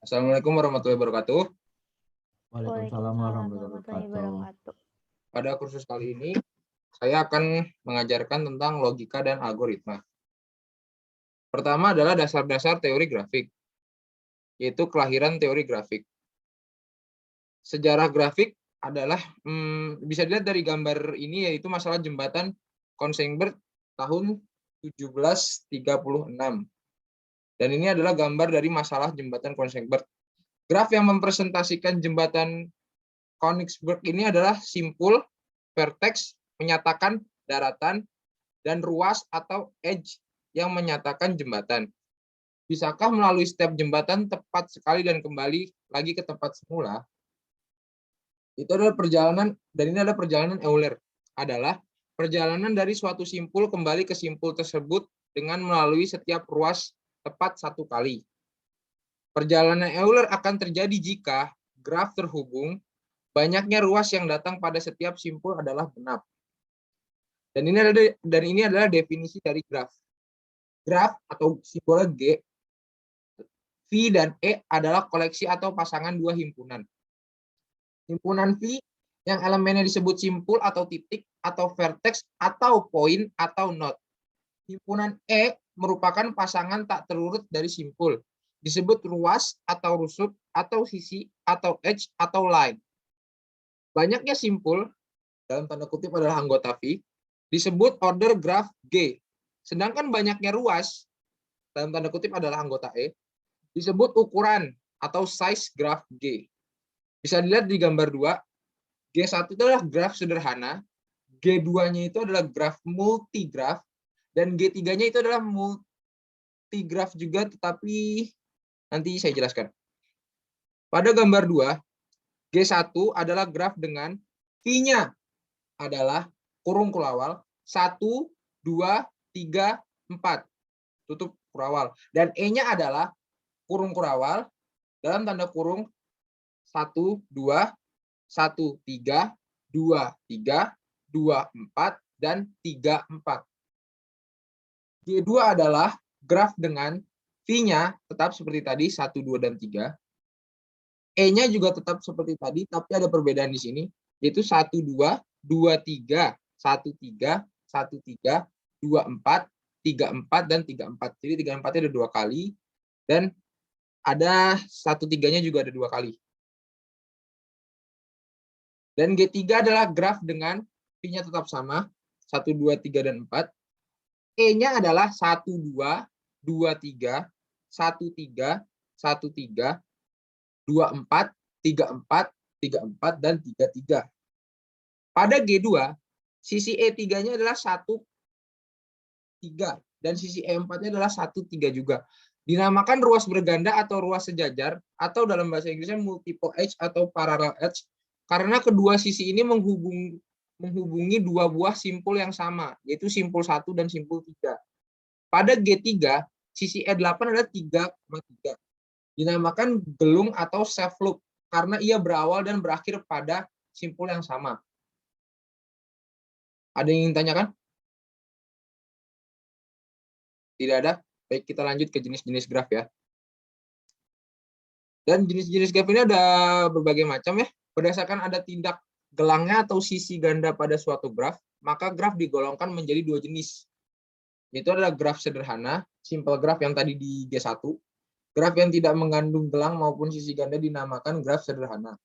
Assalamualaikum warahmatullahi wabarakatuh. Waalaikumsalam warahmatullahi wabarakatuh. Pada kursus kali ini, saya akan mengajarkan tentang logika dan algoritma. Pertama adalah dasar-dasar teori grafik, yaitu kelahiran teori grafik. Sejarah grafik adalah, bisa dilihat dari gambar ini, yaitu masalah jembatan Kongsberg tahun 1736. Dan ini adalah gambar dari masalah jembatan Kongsberg. Graf yang mempresentasikan jembatan Kongsberg ini adalah simpul, vertex menyatakan daratan, dan ruas atau edge yang menyatakan jembatan. Bisakah melalui step jembatan tepat sekali dan kembali lagi ke tempat semula? Itu adalah perjalanan, dan ini adalah perjalanan Euler. Adalah perjalanan dari suatu simpul kembali ke simpul tersebut dengan melalui setiap ruas tepat satu kali. Perjalanan Euler akan terjadi jika graf terhubung, banyaknya ruas yang datang pada setiap simpul adalah genap. Dan ini adalah definisi dari graf. Graf atau simbolnya G, V dan E adalah koleksi atau pasangan dua himpunan. Himpunan V yang elemennya disebut simpul atau titik atau vertex atau poin atau node. Himpunan E merupakan pasangan tak terurut dari simpul, disebut ruas atau rusuk atau sisi atau edge atau line. Banyaknya simpul, dalam tanda kutip adalah anggota V, disebut order graf G. Sedangkan banyaknya ruas, dalam tanda kutip adalah anggota E, disebut ukuran atau size graf G. Bisa dilihat di gambar 2, G1 itu adalah graf sederhana, G2-nya itu adalah graf multigraf, dan G3-nya itu adalah multigraf juga, tetapi nanti saya jelaskan. Pada gambar 2, G1 adalah graf dengan V-nya adalah kurung kurawal 1, 2, 3, 4. Tutup kurawal. Dan E-nya adalah kurung kurawal dalam tanda kurung 1, 2, 1, 3, 2, 3, 2, 4, dan 3, 4. G2 adalah graf dengan V-nya tetap seperti tadi, 1, 2, dan 3. E-nya juga tetap seperti tadi, tapi ada perbedaan di sini, yaitu 1, 2, 2, 3, 1, 3, 1, 3, 2, 4, 3, 4, dan 3, 4. Jadi 3, 4-nya ada 2 kali, dan ada 1, 3-nya juga ada 2 kali. Dan G3 adalah graf dengan V-nya tetap sama, 1, 2, 3, dan 4. E-nya adalah 1, 2, 2, 3, 1, 3, 1, 3, 2, 4, 3, 4, 3, 4, dan 3, 3. Pada G2, sisi E3-nya adalah 1, 3, dan sisi E4-nya adalah 1, 3 juga. Dinamakan ruas berganda atau ruas sejajar, atau dalam bahasa Inggrisnya multiple edge atau parallel edge, karena kedua sisi ini menghubungi dua buah simpul yang sama, yaitu simpul 1 dan simpul 3. Pada G3, sisi E8 adalah 3,3. Dinamakan gelung atau self loop, karena ia berawal dan berakhir pada simpul yang sama. Ada yang ingin tanyakan? Tidak ada? Baik, kita lanjut ke jenis-jenis graf ya. Dan jenis-jenis graf ini ada berbagai macam ya. Berdasarkan ada tindak gelangnya atau sisi ganda pada suatu graf, maka graf digolongkan menjadi 2 jenis. Itu adalah graf sederhana, simple graf yang tadi di G1. Graf yang tidak mengandung gelang maupun sisi ganda dinamakan graf sederhana.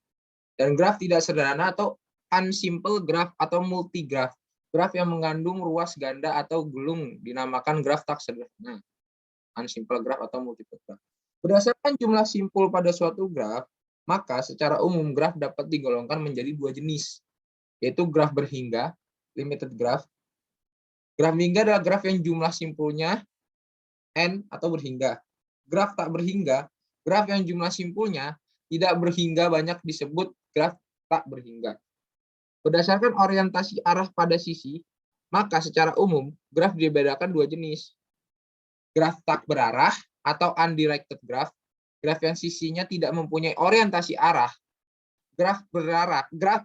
Dan graf tidak sederhana atau unsimple graf atau multigraf. Graf yang mengandung ruas ganda atau gelung dinamakan graf tak sederhana. Unsimple graf atau multiple graf. Berdasarkan jumlah simpul pada suatu graf, maka secara umum graf dapat digolongkan menjadi 2 jenis, yaitu graf berhingga, limited graph. Graf berhingga adalah graf yang jumlah simpulnya n atau berhingga. Graf tak berhingga, graf yang jumlah simpulnya tidak berhingga banyak disebut graf tak berhingga. Berdasarkan orientasi arah pada sisi, maka secara umum graf dibedakan 2 jenis. Graf tak berarah atau undirected graph, graf yang sisinya tidak mempunyai orientasi arah. Graf berarah, graf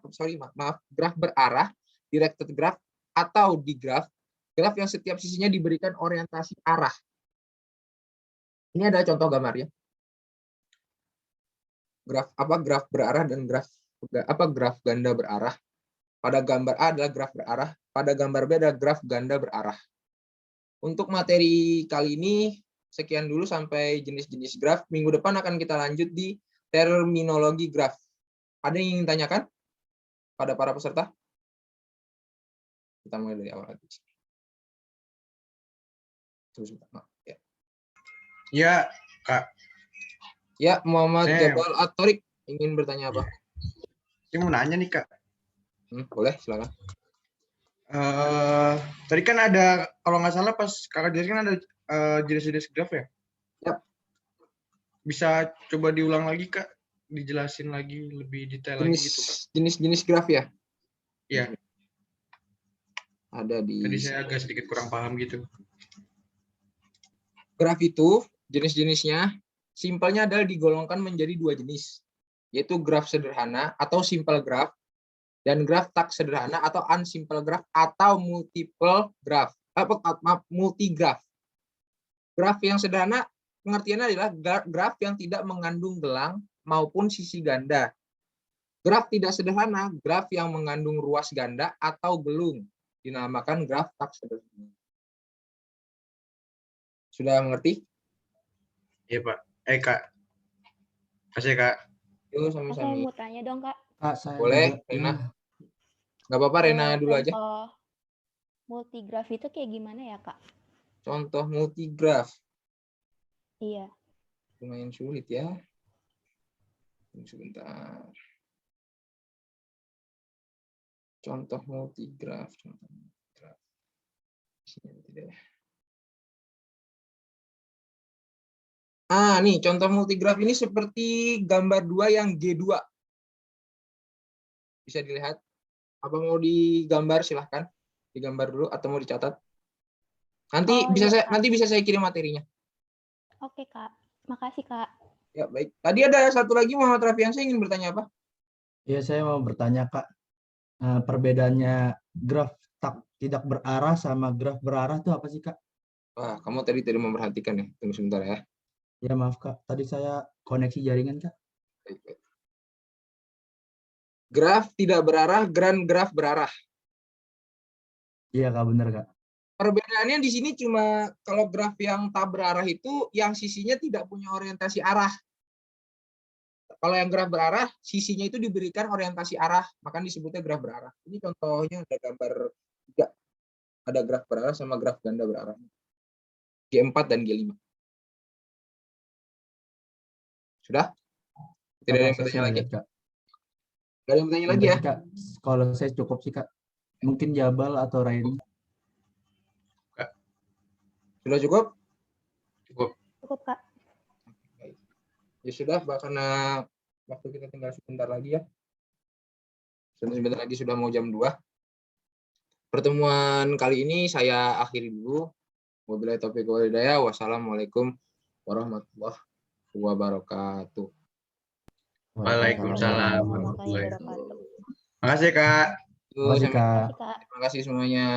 berarah, directed graph, atau digraf, graf yang setiap sisinya diberikan orientasi arah. Ini ada contoh gambarnya. graf berarah dan graf ganda berarah. Pada gambar A adalah graf berarah, pada gambar B adalah graf ganda berarah. Untuk materi kali ini sekian dulu sampai jenis-jenis graf. Minggu depan akan kita lanjut di terminologi graf. Ada yang ingin tanyakan pada para peserta? Kita mulai dari awal lagi. Terus, ya. Ya, Kak. Ya, Muhammad Saya- Jabal Atorik ingin bertanya apa? Saya mau nanya nih, Kak. Boleh, silakan. Tadi kan ada, kalau nggak salah pas Kakak jelaskan ada jenis-jenis graf ya? Yap. Bisa coba diulang lagi, Kak? Dijelasin lagi lebih detail lagi gitu, Kak? Jenis-jenis graf ya? Iya. Ada di Tadi saya agak sedikit kurang paham gitu. graf itu jenis-jenisnya simpelnya adalah digolongkan menjadi dua jenis, yaitu graf sederhana atau simple graph dan graf tak sederhana atau unsimple graph atau multiple graph. Multigraph. Graf yang sederhana pengertiannya adalah graf yang tidak mengandung gelang maupun sisi ganda. Graf tidak sederhana, graf yang mengandung ruas ganda atau gelung, dinamakan graf tak sederhana. Sudah mengerti? Iya, Pak. Kak. Kasih, Kak. Yuk, Saya sami-sami. mau tanya dong, Kak. Kak, saya Boleh, juga. Rena. Ya. Nggak apa-apa, Rena dulu aja. Contoh multigraf itu kayak gimana ya, Kak? Contoh multigraf. Iya. Lumayan sulit ya. Sebentar. Contoh multigraf. Nih contoh multigraf ini seperti gambar 2 yang G2. Bisa dilihat. Apa mau digambar silahkan. Digambar dulu atau mau dicatat. Nanti bisa saya kirim materinya. Oke, Kak. Makasih, Kak. Ya, baik. Tadi ada satu lagi Muhammad Rafiansyah ingin bertanya apa? Ya, saya mau bertanya, Kak. Perbedaannya graf tidak berarah sama graf berarah itu apa sih, Kak? Wah, kamu tadi tidak memperhatikan ya. Tunggu sebentar ya. Ya, maaf, Kak. Tadi saya koneksi jaringan, Kak. Baik. Graf tidak berarah, graf berarah. Iya, Kak, benar, Kak. Perbedaannya di sini cuma kalau graf yang tak berarah itu yang sisinya tidak punya orientasi arah. Kalau yang graf berarah, sisinya itu diberikan orientasi arah, maka disebutnya graf berarah. Ini contohnya ada gambar 3. Ada graf berarah sama graf ganda berarah. G4 dan G5. Sudah? Tidak ada yang bertanya lagi? Kak. Tidak ada yang bertanya lagi ya? Kak. Kalau saya cukup sih, Kak. Mungkin Jabal atau Raini. Sudah cukup? Cukup, Kak. Ya sudah, karena waktu kita tinggal sebentar lagi ya. Sebentar lagi sudah mau jam 2. Pertemuan kali ini saya akhiri dulu. Wabillahi taufiq wal hidayah. Wassalamualaikum warahmatullahi wabarakatuh. Waalaikumsalam warahmatullahi wabarakatuh. Makasih, Kak. Terima kasih, Kak. Terima kasih semuanya.